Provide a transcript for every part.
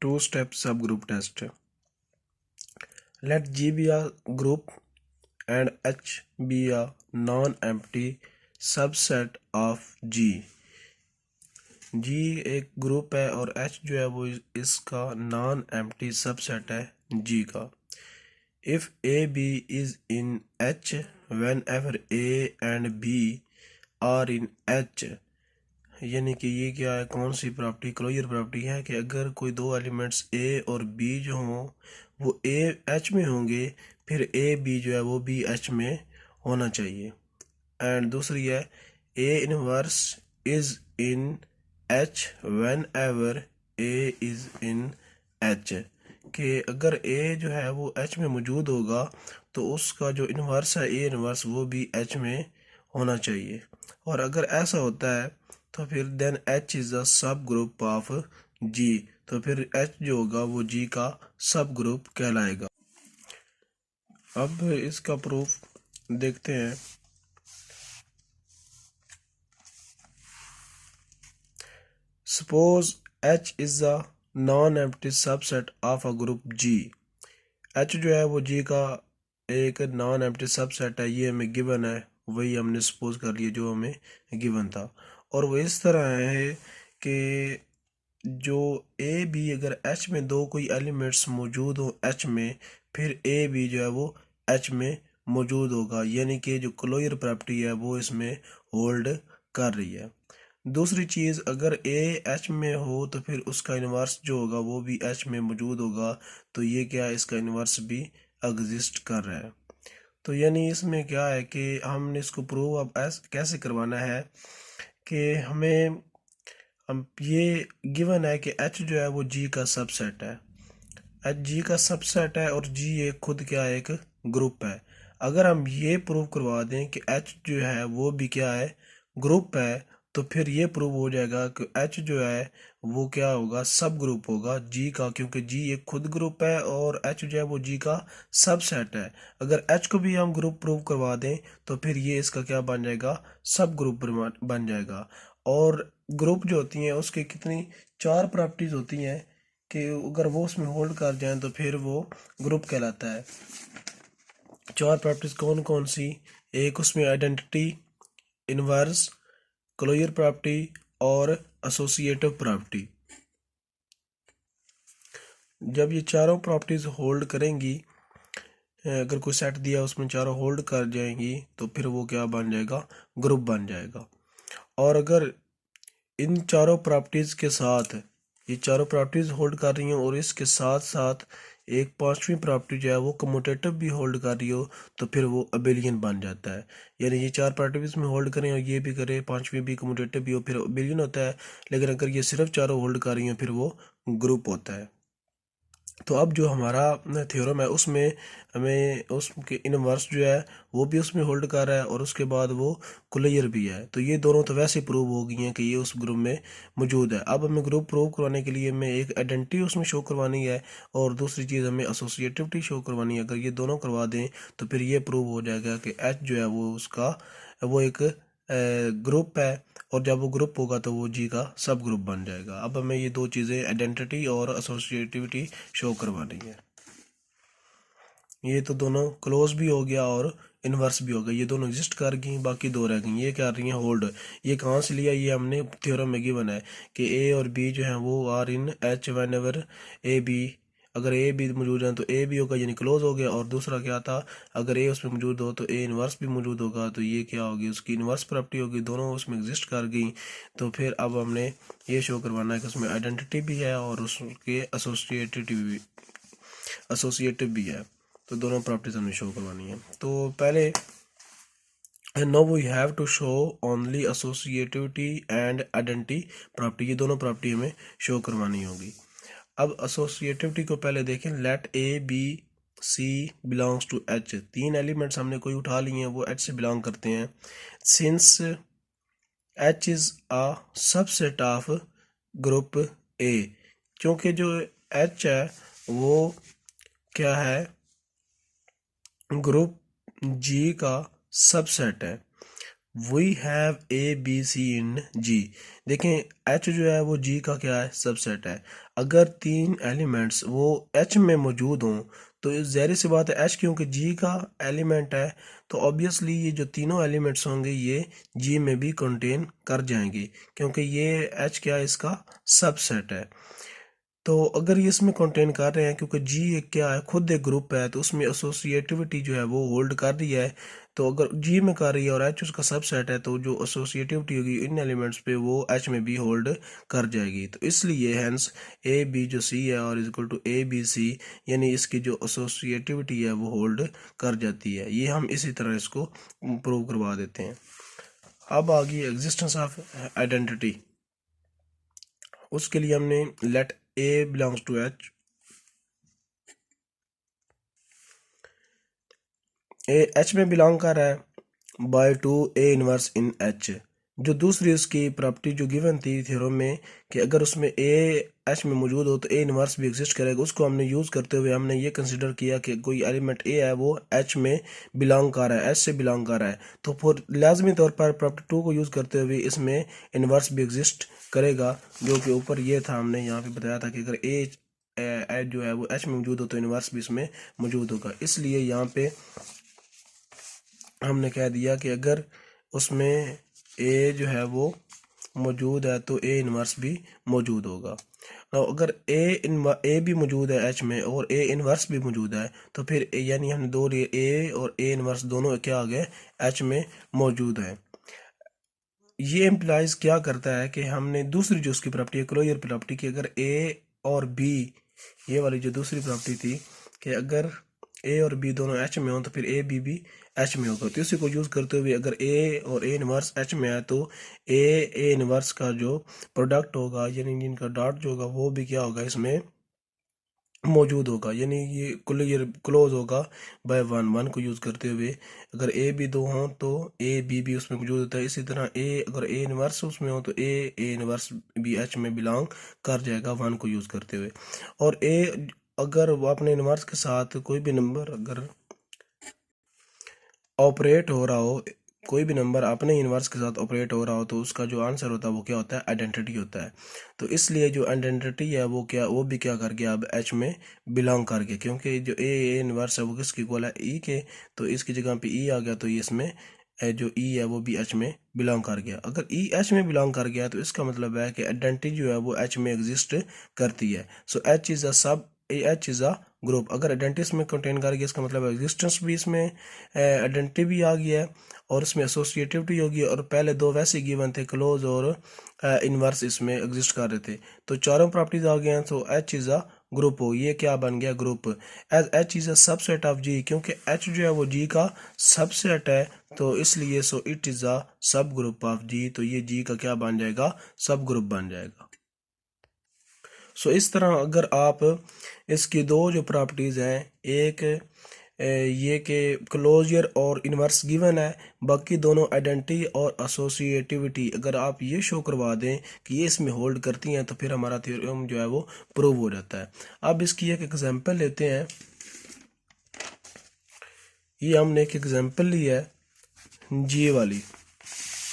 two-step subgroup test. Let G be a group and H be a non-empty subset of G. G एक group है और H जो है वो इसका नॉन एम्प्टी सबसेट है G का. If A B is in H whenever A and B are in H, यानी कि ये क्या है, कौन सी प्रॉपर्टी, क्लोजर प्रॉपर्टी है कि अगर कोई दो एलिमेंट्स A और B जो हों वो A H में होंगे फिर A B जो है वो भी H में होना चाहिए. एंड दूसरी है A inverse is in H whenever A is in H, कि अगर A जो है वो H में मौजूद होगा तो उसका जो इनवर्स है A इनवर्स वो भी H में होना चाहिए. और अगर ऐसा होता है तो फिर देन H इज़ अ सब ग्रुप ऑफ G, तो फिर H जो होगा वो G का सब ग्रुप कहलाएगा. अब इसका प्रूफ देखते हैं. Suppose H is a non empty subset of a group G. H जो है वो G का एक नॉन एम्प्टी सबसेट है, ये हमें गिवन है, वही हमने सपोज कर लिया जो हमें गिवन था. और वो इस तरह है कि जो ए बी अगर H में दो कोई एलिमेंट्स मौजूद हो H में फिर ए बी जो है वो H में मौजूद होगा, यानी कि जो क्लोजर प्रॉपर्टी है वो इसमें होल्ड कर रही है. दूसरी चीज़, अगर ए H में हो तो फिर उसका इन्वर्स जो होगा वो भी H में मौजूद होगा, तो ये क्या है, इसका इन्वर्स भी एग्जिस्ट कर रहा है. तो यानी इसमें क्या है कि हमने इसको प्रूव अब कैसे करवाना है कि हम ये गिवन है कि H जो है वो G का सबसेट है. H G का सबसेट है और G एक खुद क्या है, एक ग्रुप है. अगर हम ये प्रूव करवा दें कि H जो है वो भी क्या है, ग्रुप है, तो फिर ये प्रूव हो जाएगा कि H जो है वो क्या होगा, सब ग्रुप होगा G का, क्योंकि G एक खुद ग्रुप है और H जो है वो G का सबसेट है. अगर H को भी हम ग्रुप प्रूव करवा दें तो फिर ये इसका क्या बन जाएगा, सब ग्रुप बन जाएगा. और ग्रुप जो होती हैं उसके कितनी चार प्रॉपर्टीज होती हैं कि अगर वो उसमें होल्ड कर जाएं तो फिर वो ग्रुप कहलाता है. चार प्रॉपर्टीज कौन कौन सी, एक उसमें आइडेंटिटी, इनवर्स, क्लोजर प्रॉपर्टी और एसोसिएटिव प्रॉपर्टी. जब ये चारों प्रॉपर्टीज होल्ड करेंगी, अगर कोई सेट दिया उसमें चारों होल्ड कर जाएंगी तो फिर वो क्या बन जाएगा, ग्रुप बन जाएगा. और अगर इन चारों प्रॉपर्टीज के साथ ये चारों प्रॉपर्टीज होल्ड कर रही हैं और इसके साथ साथ एक पांचवी प्रॉपर्टी जो है वो कम्यूटेटिव भी होल्ड कर रही हो तो फिर वो अबेलियन बन जाता है. यानी ये चार प्रॉपर्टीज में होल्ड करें और ये भी करें, पांचवी भी कम्यूटेटिव भी हो, फिर अबेलियन होता है. लेकिन अगर ये सिर्फ चारों होल्ड कर रही हैं फिर वो ग्रुप होता है. तो अब जो हमारा थ्योरम है उसमें हमें उसके इनवर्स जो है वो भी उसमें होल्ड कर रहा है और उसके बाद वो क्लोजर भी है. तो ये दोनों तो वैसे प्रूव हो गई हैं कि ये उस ग्रुप में मौजूद है. अब हमें ग्रुप प्रूव करवाने के लिए हमें एक आइडेंटिटी उसमें शो करवानी है और दूसरी चीज़ हमें एसोसिएटिविटी शो करवानी है. अगर ये दोनों करवा दें तो फिर ये प्रूव हो जाएगा कि H जो है वो उसका वो एक ग्रुप है और जब वो ग्रुप होगा तो वो G का सब ग्रुप बन जाएगा. अब हमें ये दो चीज़ें आइडेंटिटी और एसोसिएटिविटी शो करवानी है. ये तो दोनों क्लोज भी हो गया और इनवर्स भी हो गया, ये दोनों एग्जिस्ट कर गई, बाकी दो रह गई. ये क्या रही हैं, होल्ड. ये कहाँ से लिया, ये हमने थ्योरम में गिवन है कि A और B जो हैं वो are in H whenever a b, अगर ए बी मौजूद है तो ए भी होगा यानी क्लोज हो गया. और दूसरा क्या था, अगर ए उसमें मौजूद हो तो ए इनवर्स भी मौजूद होगा, तो ये क्या होगी, उसकी इनवर्स प्रॉपर्टी होगी, दोनों उसमें एग्जिस्ट कर गई. तो फिर अब हमने ये शो करवाना है कि उसमें आइडेंटिटी भी है और उसके एसोसिएटिव भी है. तो दोनों प्रॉपर्टीज हमें शो करवानी है. तो पहले now we have to show only associativity and identity property, ये दोनों प्रॉपर्टी हमें शो करवानी होगी. अब एसोसिएटिविटी को पहले देखें. Let a b c belongs to H. तीन एलिमेंट्स हमने कोई उठा लिए हैं वो H से बिलोंग करते हैं. Since H is a subset of group A, क्योंकि जो H है वो क्या है, ग्रुप G का सबसेट है. We have a b c in G. देखें एच जो है वो जी का क्या है, सबसेट है। अगर तीन एलिमेंट्स वो एच में मौजूद हों तो ज़ाहिर सी बात है एच क्योंकि जी का एलिमेंट है तो ऑब्वियसली ये जो तीनों एलिमेंट्स होंगे ये जी में भी कंटेन कर जाएंगे, क्योंकि ये एच क्या है, इसका सबसेट है। तो अगर ये इसमें कंटेन कर रहे हैं, क्योंकि जी एक क्या है, खुद एक ग्रुप है, तो उसमें एसोसिएटिविटी जो है वो होल्ड कर रही है। तो अगर जी में कर रही है और एच उसका सबसेट है तो जो एसोसिएटिविटी होगी इन एलिमेंट्स पे वो एच में भी होल्ड कर जाएगी। तो इसलिए हैंस ए बी जो सी है और is equal to a b c, यानी इसकी जो एसोसिएटिविटी है वो होल्ड कर जाती है। ये हम इसी तरह इसको प्रूव करवा देते हैं। अब आ गई एग्जिस्टेंस ऑफ आइडेंटिटी। उसके लिए हमने let a belongs to H, a H में बिलोंग कर रहा है by two a inverse in H. जो दूसरी उसकी प्रॉपर्टी जो गिवन थी थ्योरम में कि अगर उसमें ए एच में मौजूद हो तो ए इनवर्स भी एग्जिस्ट करेगा, उसको हमने यूज़ करते हुए हमने ये कंसिडर किया कि कोई एलिमेंट ए है वो एच में बिलोंग कर रहा है, एच से बिलोंग कर रहा है, तो फिर लाजमी तौर पर प्रॉपर्टी टू को यूज़ करते हुए इसमें इनवर्स भी एग्जिस्ट करेगा, जो कि ऊपर ये था, हमने यहाँ पे बताया था कि अगर ए एच जो है वो एच में मौजूद हो तो इनवर्स भी इसमें मौजूद होगा। इसलिए यहाँ पे हमने कह दिया कि अगर उसमें ए जो है वो मौजूद है तो ए इनवर्स भी मौजूद होगा। और अगर ए भी मौजूद है एच में और ए इनवर्स भी मौजूद है तो फिर यानी हमने दो ए और ए इनवर्स दोनों क्या आ गए, एच में मौजूद है। ये इम्प्लाइज क्या करता है कि हमने दूसरी जो उसकी प्रॉपर्टी है क्लोजर प्रॉपर्टी की, अगर ए और बी, ये वाली जो दूसरी प्रॉपर्टी थी कि अगर ए और बी दोनों एच में हो तो फिर ए बी भी एच में होगा, तो इसी को यूज़ करते हुए अगर ए और ए इनवर्स एच में है तो ए इनवर्स का जो प्रोडक्ट होगा यानी इनका डॉट जो होगा वो भी क्या होगा, इसमें मौजूद होगा, यानी ये क्लोज होगा बाय वन। वन को यूज़ करते हुए अगर ए बी दो हों तो ए बी भी उसमें मौजूद होता है। इसी तरह ए अगर ए इनवर्स उसमें हो तो ए इनवर्स भी एच में बिलोंग कर जाएगा वन को यूज़ करते हुए। और ए अगर वो अपने इनवर्स के साथ कोई भी नंबर अगर ऑपरेट हो रहा हो, कोई भी नंबर अपने इनवर्स के साथ ऑपरेट हो रहा हो तो उसका जो आंसर होता है वो क्या होता है, आइडेंटिटी होता है। तो इसलिए जो आइडेंटिटी है वो क्या, वो भी क्या कर गया, अब एच में बिलोंग कर गया, क्योंकि जो ए इनवर्स है वो किसकी इक्वल है, ई के, तो इसकी जगह पे ई आ गया तो ये इसमें जो ई है वो भी एच में बिलोंग कर गया। अगर ई एच में बिलोंग कर गया तो इसका मतलब है कि आइडेंटिटी जो है वो एच में एग्जिस्ट करती है। सो एच इज़ अ सब, एच इज़ अ ग्रुप। अगर आइडेंटिटी इसमें कंटेन कर गया इसका मतलब एग्जिस्टेंस भी इसमें आइडेंटिटी भी आ गया है और इसमें एसोसिएटिविटी होगी। और पहले दो वैसे गिवन थे, क्लोज और इनवर्स, इसमें एग्जिस्ट कर रहे थे, तो चारों प्रॉपर्टीज आ गए हैं। तो एच इज़ अ ग्रुप हो, ये क्या बन गया, group. As H is a subset of G, क्योंकि एच जो है वो जी का सबसेट है तो इसलिए सो इट इज़ अ सब ग्रुप ऑफ जी, तो ये जी का क्या बन जाएगा, सब ग्रुप बन जाएगा। सो इस तरह अगर आप इसकी दो जो प्रॉपर्टीज़ हैं, एक ये कि क्लोजर और इनवर्स गिवन है, बाकी दोनों आइडेंटिटी और एसोसिएटिविटी अगर आप ये शो करवा दें कि ये इसमें होल्ड करती हैं तो फिर हमारा थ्योरम जो है वो प्रूव हो जाता है। अब इसकी एक एग्जांपल लेते हैं। ये हमने एक एग्जांपल ली है जी वाली।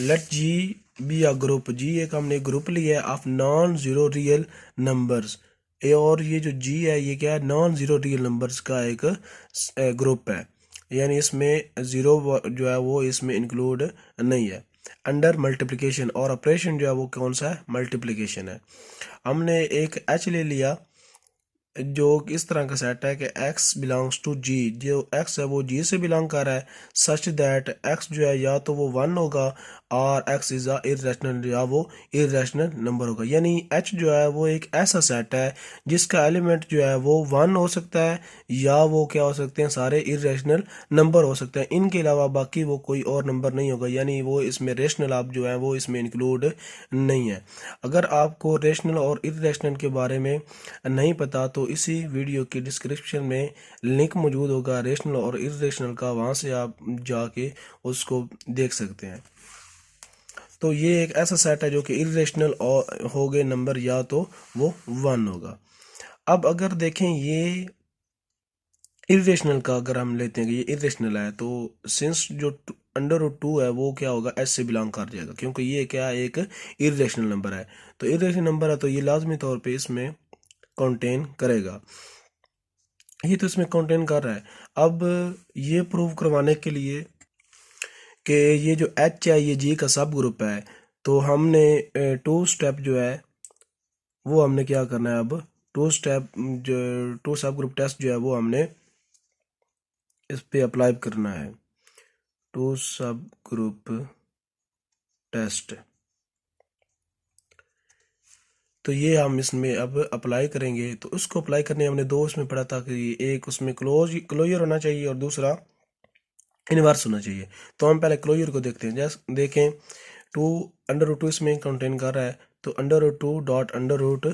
Let G be a group, G एक हमने ग्रुप लिया है of non zero real numbers. और ये जो जी है ये क्या है, नॉन जीरो रियल नंबर्स का एक ग्रुप है, यानी इसमें जीरो जो है वो इसमें इंक्लूड नहीं है। अंडर मल्टीप्लिकेशन, और ऑपरेशन जो है वो कौन सा है, मल्टीप्लिकेशन है। हमने एक एच ले लिया जो इस तरह का सेट है कि x बिलोंग्स टू g, जो x है वो g से बिलोंग कर रहा है, सच दैट x जो है या तो वो वन होगा और x इज अ इरेशनल, या वो इरेशनल नंबर होगा। यानी h जो है वो एक ऐसा सेट है जिसका एलिमेंट जो है वो वन हो सकता है या वो क्या हो सकते हैं, सारे इरेशनल नंबर हो सकते हैं, इनके अलावा बाकी वो कोई और नंबर नहीं होगा, यानी वो इसमें रेशनल आप जो है वो इसमें इंक्लूड नहीं है। अगर आपको रेशनल और इरेशनल के बारे में नहीं पता तो इसी वीडियो की डिस्क्रिप्शन में लिंक मौजूद होगा रेशनल और इरेशनल का, वहाँ से आप जाके उसको देख सकते हैं। तो ये एक ऐसा सेट है जो कि इरेशनल हो गए नंबर या तो वो वन होगा। अब अगर देखें ये इरेशनल का अगर हम लेते हैं कि ये इरेशनल है, तो सिंस जो अंडर रूट 2 है वो क्या होगा, एच से बिलोंग कर जाएगा, क्योंकि ये क्या है, एक इरेशनल नंबर है। तो इरेशनल नंबर है तो ये लाजमी तौर पे इसमें कंटेन करेगा, ये तो इसमें कंटेन कर रहा है। अब ये प्रूव करवाने के लिए कि ये जो एच है ये जी का सब ग्रुप है, तो हमने टू स्टेप जो है वो हमने क्या करना है, अब टू स्टेप जो टू सब ग्रुप टेस्ट जो है वो हमने इस पे अप्लाई करना है, टू सब ग्रुप टेस्ट। तो ये हम इसमें अब अप्लाई करेंगे। तो उसको अप्लाई करने हमने दो उसमें पढ़ा था कि एक उसमें क्लोजर होना चाहिए और दूसरा इनवर्स होना चाहिए। तो हम पहले क्लोजर को देखते हैं। जैसे देखें, टू अंडर रूट टू इसमें कंटेन कर रहा है, तो under root two dot under root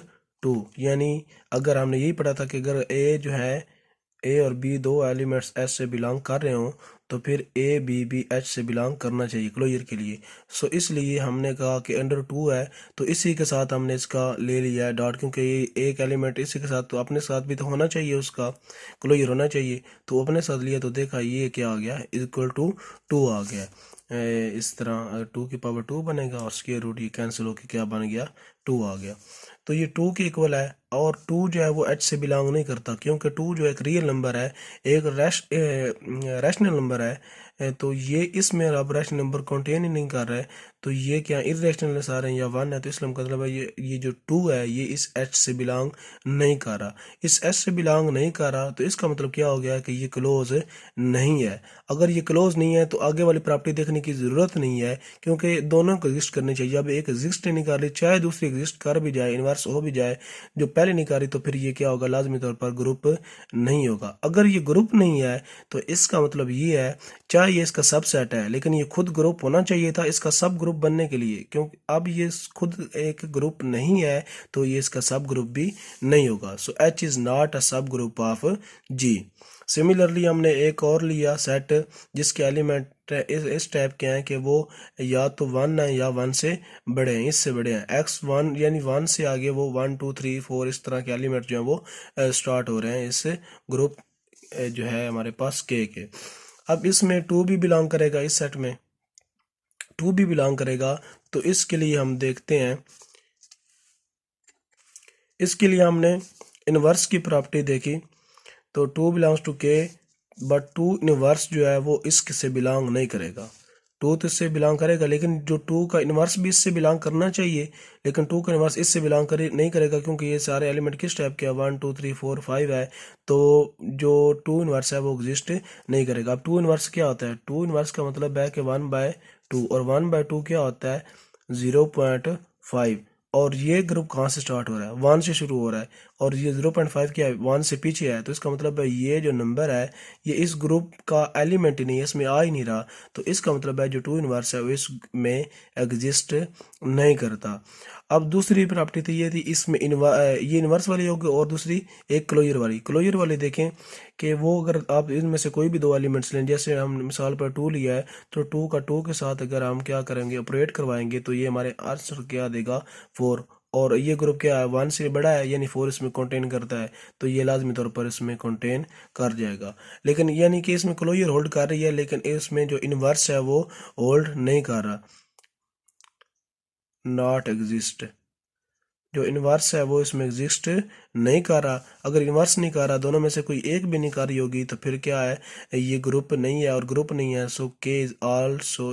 two, यानी अगर हमने यही पढ़ा था कि अगर ए जो है, ए और बी दो एलिमेंट्स एच से बिलोंग कर रहे हो, तो फिर ए बी भी एच से बिलोंग करना चाहिए क्लोजर के लिए। सो इसलिए हमने कहा कि अंडर टू है तो इसी के साथ हमने इसका ले लिया है डॉट, क्योंकि ये एक एलिमेंट इसी के साथ, तो अपने साथ भी तो होना चाहिए, उसका क्लोजर होना चाहिए। तो अपने साथ लिया तो देखा ये क्या आ गया, इक्वल टू टू आ गया। इस तरह टू की पावर टू बनेगा और स्क्वायर रूट ये कैंसिल होकर क्या बन गया, टू आ गया। तो ये टू के इक्वल है, और टू जो है वो एच से बिलोंग नहीं करता, क्योंकि टू जो एक रियल नंबर है, एक रैशनल नंबर है। तो ये इसमें अब रैशनल नंबर कंटेन ही नहीं कर रहा है, तो ये क्या इरेशनल सारे हैं या वन है, तो इसलिए मतलब है ये जो टू है ये इस एच से बिलोंग नहीं कर रहा। इस एच से बिलोंग नहीं कर रहा तो इसका मतलब क्या हो गया कि ये क्लोज नहीं है। अगर ये क्लोज नहीं है तो आगे वाली प्रॉपर्टी देखने की ज़रूरत नहीं है, क्योंकि दोनों को एग्जिस्ट करनी चाहिए। अब एक एग्जिस्ट नहीं कर रही, चाहे दूसरी एग्जिस्ट कर भी जाए, इन्वर्स हो भी जाए, जो पहले नहीं कर रही, तो फिर ये क्या होगा, लाजमी तौर पर ग्रुप नहीं होगा। अगर ये ग्रुप नहीं है तो इसका मतलब ये है, चाहे ये इसका सबसेट है लेकिन ये खुद ग्रुप होना चाहिए था इसका सब ग्रुप बनने के लिए, क्योंकि अब ये खुद एक ग्रुप नहीं है तो ये इसका सब ग्रुप भी नहीं होगा। So H is not a सब ग्रुप ऑफ जी। सिमिलरली हमने एक और लिया सेट जिसके एलिमेंट इस टाइप के हैं कि वो या तो वन है या वन से बड़े हैं, इससे बड़े हैं। एक्स वन यानी वन से आगे वो वन टू थ्री फोर इस तरह के एलिमेंट जो हैं वो स्टार्ट हो रहे हैं इस ग्रुप जो है हमारे पास के। अब इसमें टू भी बिलोंग करेगा, इस सेट में टू भी बिलोंग करेगा। तो इसके लिए हम देखते हैं, इसके लिए हमने इनवर्स की प्रॉपर्टी देखी। तो टू बिलोंग्स टू के, बट टू इनवर्स जो है वो इससे बिलोंग नहीं करेगा। टू तो इससे बिलोंग करेगा लेकिन जो टू का इनवर्स भी इससे बिलोंग करना चाहिए, लेकिन टू का इनवर्स इससे बिलोंग करे नहीं करेगा, क्योंकि ये सारे एलिमेंट किस टाइप के हैं, one two three four five है। तो जो टू इनवर्स है वो एग्जिस्ट नहीं करेगा। अब टू इनवर्स क्या होता है, टू इनवर्स का मतलब है कि वन बाय टू, और वन बाय टू क्या होता है, 0.5। और ये ग्रुप कहाँ से स्टार्ट हो रहा है, वन से शुरू हो रहा है, और ये 0.5 क्या है, वन से पीछे है। तो इसका मतलब है ये जो नंबर है ये इस ग्रुप का एलिमेंट ही नहीं है, इसमें आ ही नहीं रहा। तो इसका मतलब है जो टू इनवर्स है वो इसमें एग्जिस्ट नहीं करता। अब दूसरी प्रॉपर्टी थी ये थी, इसमें ये इनवर्स वाली होगी और दूसरी एक क्लोजर वाली। क्लोजर वाली देखें कि वो अगर आप इनमें से कोई भी दो एलिमेंट्स लें, जैसे हम मिसाल पर टू लिया है, तो टू का टू के साथ अगर हम क्या करेंगे, ऑपरेट करवाएंगे, तो ये हमारे आंसर क्या देगा, फोर। और ये ग्रुप क्या है, वन से बड़ा है, यानी फोर इसमें कंटेन करता है, तो ये लाजमी तौर पर इसमें कंटेन कर जाएगा। लेकिन यानी कि इसमें क्लोजर होल्ड कर रही है, लेकिन इसमें जो इनवर्स है वो होल्ड नहीं कर रहा, नॉट एग्जिस्ट। जो इनवर्स है वो इसमें एग्जिस्ट नहीं कर रहा। अगर इनवर्स नहीं कर रहा, दोनों में से कोई एक भी नहीं कर रही होगी, तो फिर क्या है, ये ग्रुप नहीं है, और ग्रुप नहीं है सो के is also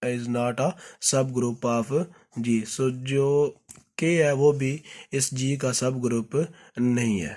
is not a सब ग्रुप ऑफ जी। सो जो के है वो भी इस जी का सब ग्रुप नहीं है।